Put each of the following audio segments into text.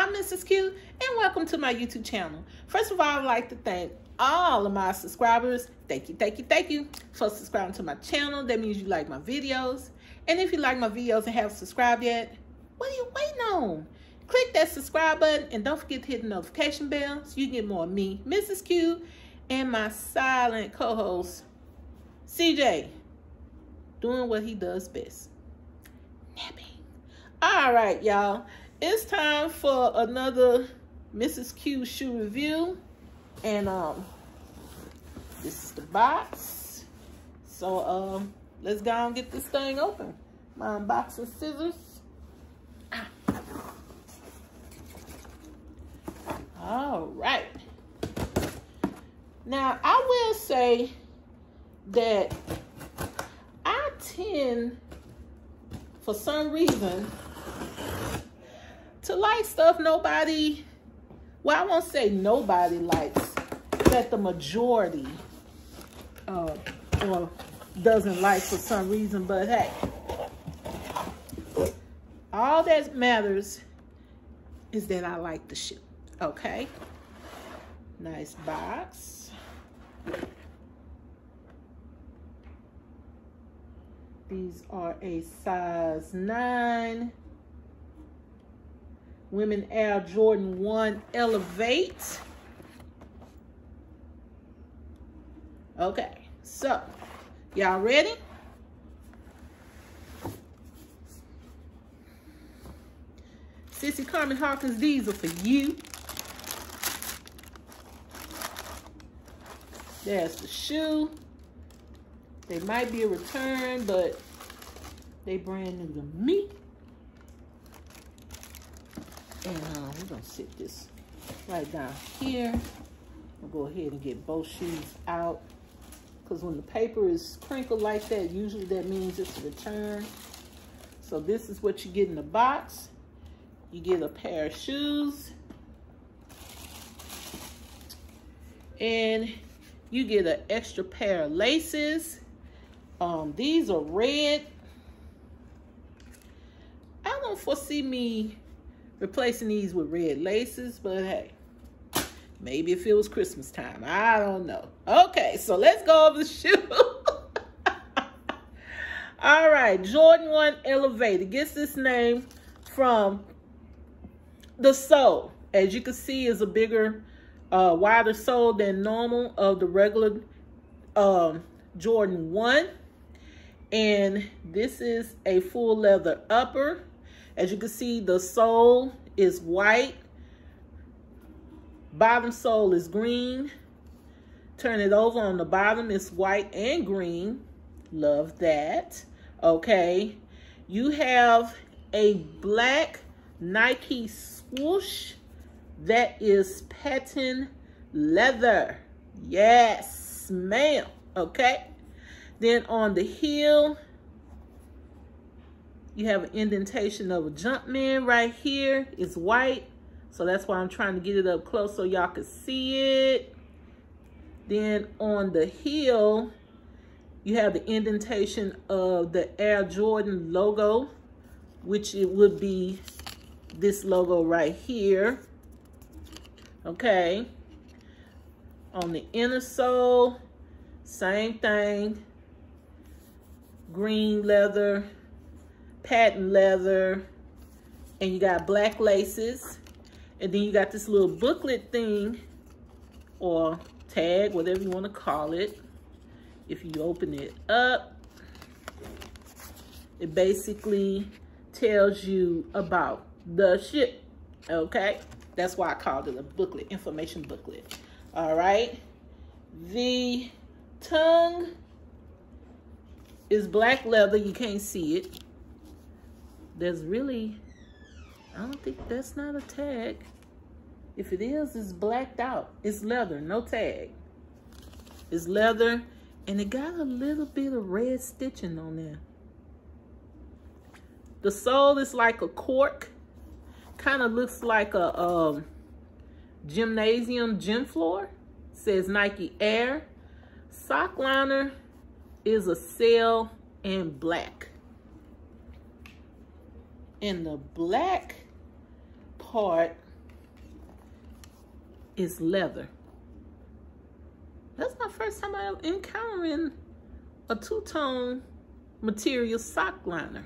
I'm Mrs. Q, and welcome to my YouTube channel. First of all, I'd like to thank all of my subscribers. Thank you for subscribing to my channel. That means you like my videos. And if you like my videos and haven't subscribed yet, what are you waiting on? Click that subscribe button and don't forget to hit the notification bell so you can get more of me, Mrs. Q, and my silent co-host, CJ, doing what he does best, napping. All right, y'all. It's time for another Mrs. Q shoe review. And this is the box. So let's go and get this thing open. My unboxing scissors. All right. Now, I will say that I tend, for some reason, to like stuff nobody, well, I won't say nobody likes, that the majority or doesn't like for some reason, but hey, all that matters is that I like the shoe, okay? Nice box. These are a size 9. Women Air Jordan 1 Elevate. Okay, so y'all ready? Sissy Carmen Hawkins, these are for you. There's the shoe. They might be a return, but they brand new to me. And we're gonna sit this right down here. I'll go ahead and get both shoes out, because when the paper is crinkled like that, usually that means it's a return. So this is what you get in the box. You get a pair of shoes, and you get an extra pair of laces. These are red. I don't foresee me replacing these with red laces, but hey, maybe if it was Christmas time, I don't know. Okay, so let's go over the shoe. All right, Jordan 1 Elevate. It gets this name from the sole. As you can see, is a bigger, wider sole than normal of the regular Jordan 1. And this is a full leather upper. As you can see, the sole is white. Bottom sole is green. Turn it over on the bottom, it's white and green. Love that. Okay. You have a black Nike swoosh that is patent leather. Yes, ma'am. Okay. Then on the heel, you have an indentation of a Jumpman right here. It's white, so that's why I'm trying to get it up close so y'all can see it. Then on the heel, you have the indentation of the Air Jordan logo, which it would be this logo right here. Okay. On the inner sole, same thing. Green leather, patent leather, and you got black laces. And then you got this little booklet thing, or tag, whatever you want to call it. If you open it up, it basically tells you about the ship. Okay, that's why I called it a booklet, information booklet. All right, the tongue is black leather. You can't see it. There's really, I don't think that's not a tag. If it is, it's blacked out. It's leather, no tag. It's leather, and it got a little bit of red stitching on there. The sole is like a cork. Kind of looks like a gymnasium gym floor. Says Nike Air. Sock liner is a sail and black. And the black part is leather. That's my first time I'm encountering a two-tone material sock liner.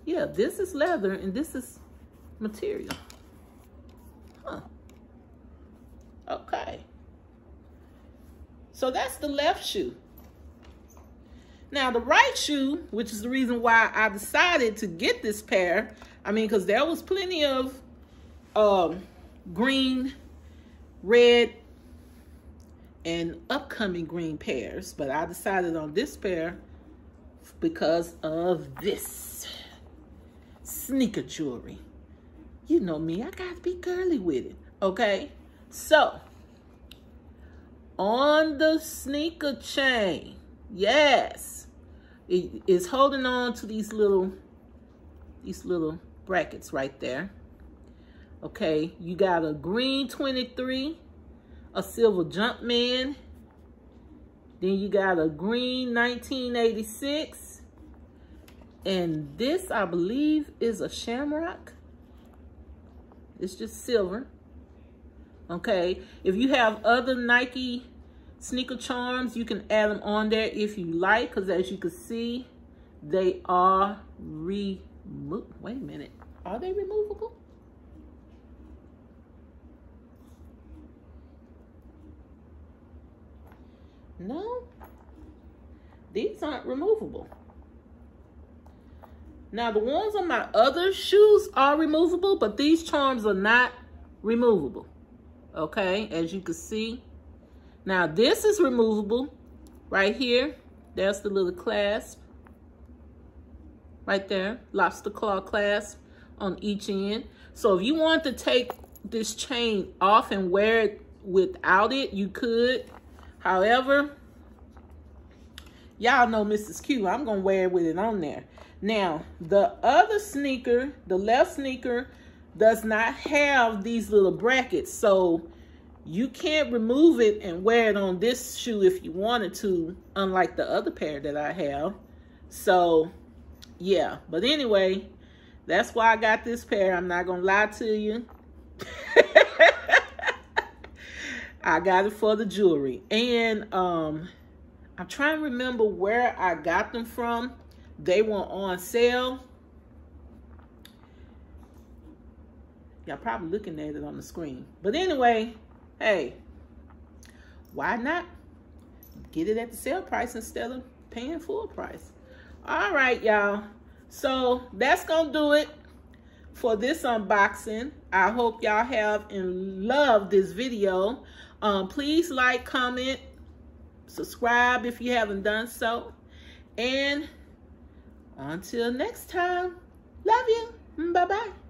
Yeah, this is leather and this is material. Huh. Okay. So that's the left shoe. Now the right shoe, which is the reason why I decided to get this pair, I mean, because there was plenty of green, red, and upcoming green pairs, but I decided on this pair because of this sneaker jewelry. You know me, I gotta be girly with it, okay? So, on the sneaker chain, yes, it is holding on to these little brackets right there. Okay, you got a green 23, a silver Jumpman, then you got a green 1986, and this I believe is a shamrock. It's just silver. Okay, if you have other Nike sneaker charms, you can add them on there if you like, because as you can see, they are wait a minute, are they removable? No, these aren't removable. Now the ones on my other shoes are removable, but these charms are not removable. Okay, as you can see. Now this is removable right here. There's the little clasp right there, lobster claw clasp on each end. So if you want to take this chain off and wear it without it, you could. However, y'all know Mrs. Q, I'm gonna wear it with it on there. Now, the other sneaker, the left sneaker, does not have these little brackets, so you can't remove it and wear it on this shoe if you wanted to, unlike the other pair that I have. So, yeah. But anyway, that's why I got this pair. I'm not gonna lie to you. I got it for the jewelry. And I'm trying to remember where I got them from. They were on sale. Y'all probably looking at it on the screen. But anyway, hey, why not get it at the sale price instead of paying full price? All right, y'all. So that's gonna do it for this unboxing. I hope y'all have and love this video. Please like, comment, subscribe if you haven't done so. And until next time, love you. Bye-bye.